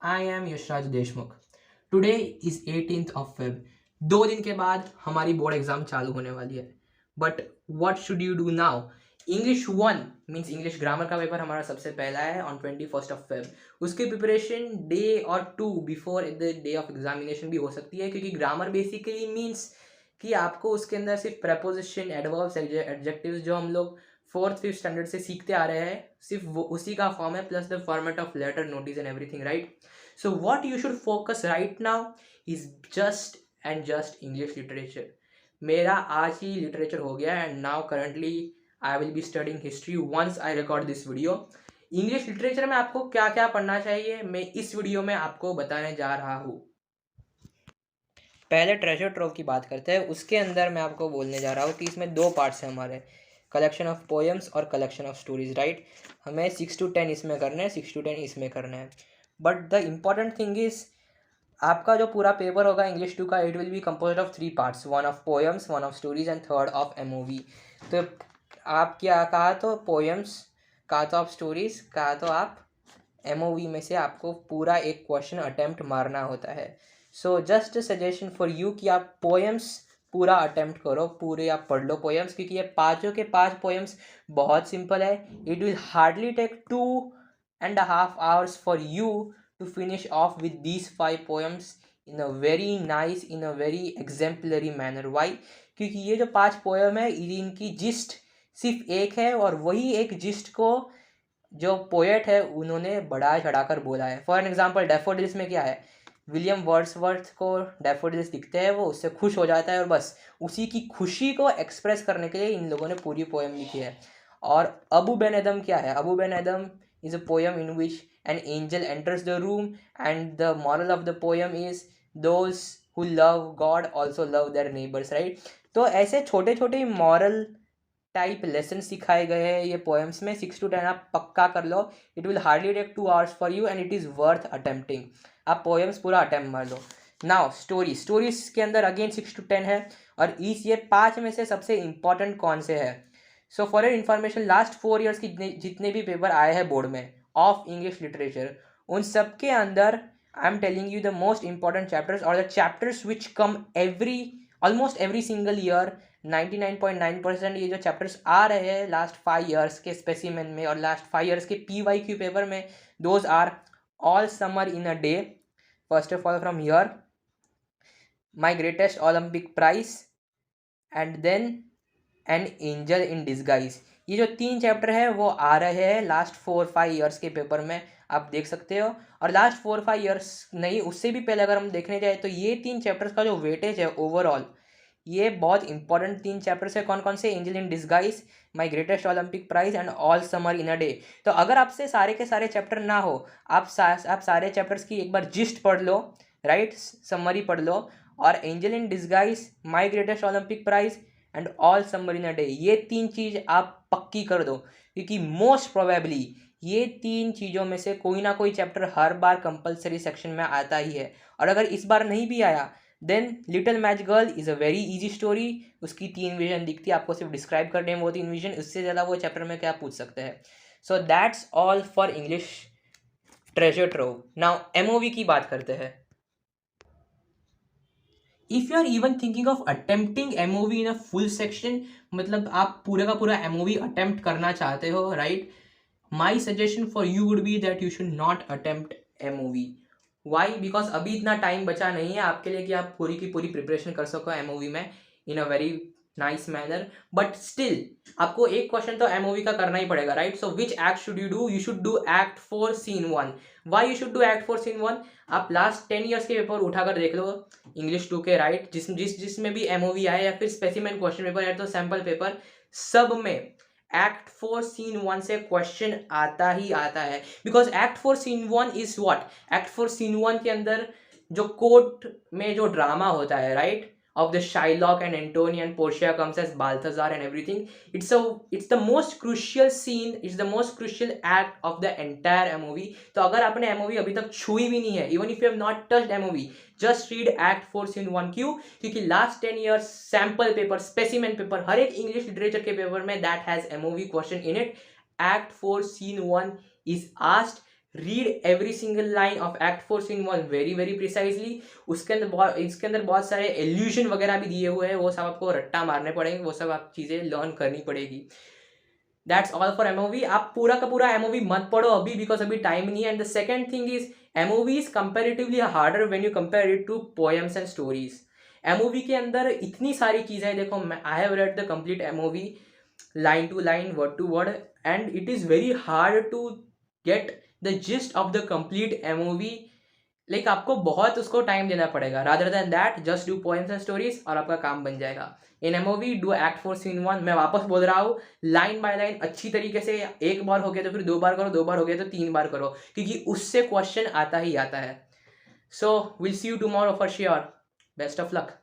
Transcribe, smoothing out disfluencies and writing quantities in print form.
I am Yashraj Deshmukh. Today is 18th of Feb. 2 दिन के बाद हमारी बोर्ड एग्जाम चालू होने वाली है. But what should you do now? English 1 means English grammar का पेपर हमारा सबसे पहला है ऑन 21st ऑफ फेब. उसकी प्रिपरेशन डे और 2 before the day of examination भी हो सकती है, क्योंकि ग्रामर बेसिकली मीन्स कि आपको उसके अंदर सिर्फ प्रपोजिशन, एडवर्ब्स, एडजेक्टिव्स जो हम लोग 4th 5th स्टैंडर्ड से सीखते आ रहे हैं, सिर्फ वो उसी का फॉर्म है, plus the format of letter, notice and everything, right? So what you should focus right now is just and just English literature. मेरा आज ही लिटरेचर हो गया and now currently I will be studying history once I record this video. English literature में आपको क्या क्या पढ़ना चाहिए मैं इस वीडियो में आपको बताने जा रहा हूँ. पहले ट्रेजर ट्रोव की बात करते हैं. उसके अंदर मैं आपको बोलने जा रहा हूँ कि इसमें 2 पार्ट्स हैं हमारे, कलेक्शन ऑफ पोएम्स और कलेक्शन ऑफ स्टोरीज, राइट? हमें 6 to 10 इसमें करना है, 6 to 10 इसमें करना है. But the important thing is आपका जो पूरा पेपर होगा इंग्लिश 2 का, it will be compose of 3 parts, 1 of poems, 1 of stories and 3rd of MOV. तो आप क्या कहा तो पोएम्स, कहा तो आप स्टोरीज, कहा तो आप एमओवी में से आपको पूरा एक क्वेश्चन अटेम्प्ट मारना होता है. So just suggestion for you कि आप पोएम्स पूरा अटेम्प्ट करो, पूरे आप पढ़ लो पोएम्स, क्योंकि ये पाँचों के 5 पोएम्स बहुत सिंपल है. It will hardly take 2.5 hours for you to finish off with these 5 poems in a very nice, in a very exemplary manner. Why? क्योंकि ये जो 5 पोएम है इनकी जिस्ट सिर्फ एक है, और वही एक जिस्ट को जो पोएट है उन्होंने बढ़ा चढ़ाकर बोला है. फॉर एन एग्जाम्पल डैफोडिल्स में क्या है, विलियम वर्ड्सवर्थ को डैफोडिल्स दिखते हैं, वो उससे खुश हो जाता है, और बस उसी की खुशी को एक्सप्रेस करने के लिए इन लोगों ने पूरी पोएम लिखी है. और अबू बेन एदम क्या है, Abou Ben Adhem is a poem in which an angel enters the room and the moral of the poem is those who love God also love their neighbours, right? तो ऐसे छोटे छोटे moral type lesson सिखाए गए हैं ये poems में. 6 to 10 आप पक्का कर लो. It will hardly take 2 hours for you and it is worth attempting. आप पोएम्स पूरा अटेम्प्ट मार लो. नाउ स्टोरीज के अंदर अगेन 6 to 10 है, और इस ये 5 में से सबसे इंपॉर्टेंट कौन से है? So for your information, last 4 years की जितने भी पेपर आए हैं बोर्ड में ऑफ इंग्लिश लिटरेचर, उन सब के अंदर I am telling you the most important chapters और the chapters which come almost every single year. 99.9% ये जो चैप्टर्स आ रहे हैं लास्ट 5 years के स्पेसिमेन में और लास्ट 5 years के PYQ पेपर में, those are all summer in a day. First of all from here, my greatest Olympic prize, and then an angel in disguise. ये जो 3 चैप्टर है वो आ रहे हैं लास्ट 4-5 years के पेपर में, आप देख सकते हो. और लास्ट 4-5 years नहीं, उससे भी पहले अगर हम देखने जाए तो ये 3 चैप्टर्स का जो वेटेज है ओवरऑल, ये बहुत इंपॉर्टेंट 3 चैप्टर्स है. कौन कौन से? Angel in disguise, my greatest Olympic prize and all summer in a day. तो अगर आपसे सारे के सारे चैप्टर ना हो, आप सारे चैप्टर्स की एक बार जिस्ट पढ़ लो, राइट? समरी पढ़ लो, और angel in disguise, my greatest Olympic prize and all summer in a day, ये 3 चीज़ आप पक्की कर दो, क्योंकि मोस्ट प्रोबेबली ये 3 चीज़ों में से कोई ना कोई चैप्टर हर बार कंपलसरी सेक्शन में आता ही है. और अगर इस बार नहीं भी आया, then little match girl is a very easy story. उसकी 3 विजन दिखती है, आपको सिर्फ डिस्क्राइब करने हैं वो 3 विजन, उससे ज़्यादा वो चैप्टर में क्या पूछ सकते हैं. So that's all for English treasure trove. Now MOV की बात करते हैं. If you are even thinking of attempting MOV in a full section, मतलब आप पूरे का पूरा एमओवी अटेम्प्ट करना चाहते हो, right? My suggestion for you would be that you should not attempt MOV. Why? Because अभी इतना टाइम बचा नहीं है आपके लिए कि आप पूरी की पूरी प्रिपरेशन कर सको एमओवी में in a very nice manner. But still आपको एक क्वेश्चन तो एमओवी का करना ही पड़ेगा, right? So which act should you do? You should do act 4 scene 1. Why you should do act 4 scene 1? आप लास्ट 10 years के पेपर उठाकर देख लो इंग्लिश 2 के, राइट? जिसमें भी एमओवी आए या फिर स्पेसिमेन क्वेश्चन पेपर या तो सैम्पल पेपर, सब में एक्ट 4 scene 1 से क्वेश्चन आता ही आता है. Because act 4 scene 1 is what? Act 4 scene 1 के अंदर जो कोर्ट में जो ड्रामा होता है, right, of the Shylock and Antony and Portia comes as Balthazar and everything, it's the most crucial scene, it's the most crucial act of the entire movie. तो अगर आपने MOV अभी तक छुई भी नहीं है, even if you have not touched MOV, just read Act 4 Scene 1. क्यों? क्योंकि last 10 years sample paper, specimen paper, हर एक English literature के पेपर में that has MOV question in it. Act 4 Scene 1 is asked read every single line of act 4 scene 1 very very precisely. इसके अंदर बहुत सारे एल्यूजन वगैरह भी दिए हुए हैं, वो सब आपको रट्टा मारने पड़ेंगे, वो सब आप चीज़ें लर्न करनी पड़ेगी। That's all for MOV. आप पूरा का पूरा एमओवी मत पढ़ो अभी, बिकॉज अभी टाइम नहीं है। And the second thing is MOV is comparatively harder when you compare it to poems and stories. MOV के अंदर इतनी सारी चीज़ें हैं, देखो I have read the complete MOV line to line, word to word, and it is very hard to get the gist of the complete MOV. Like आपको बहुत उसको टाइम देना पड़ेगा। Rather than that just do poems and stories और आपका काम बन जाएगा। इन एमओवी डू एक्ट 4 सीन 1। मैं वापस बोल रहा हूँ, लाइन बाय लाइन अच्छी तरीके से, एक बार हो गया तो फिर 2 बार करो, 2 बार हो गया तो 3 बार करो, क्योंकि उससे क्वेश्चन आता ही आता है। So will see you tomorrow for sure. Best of luck.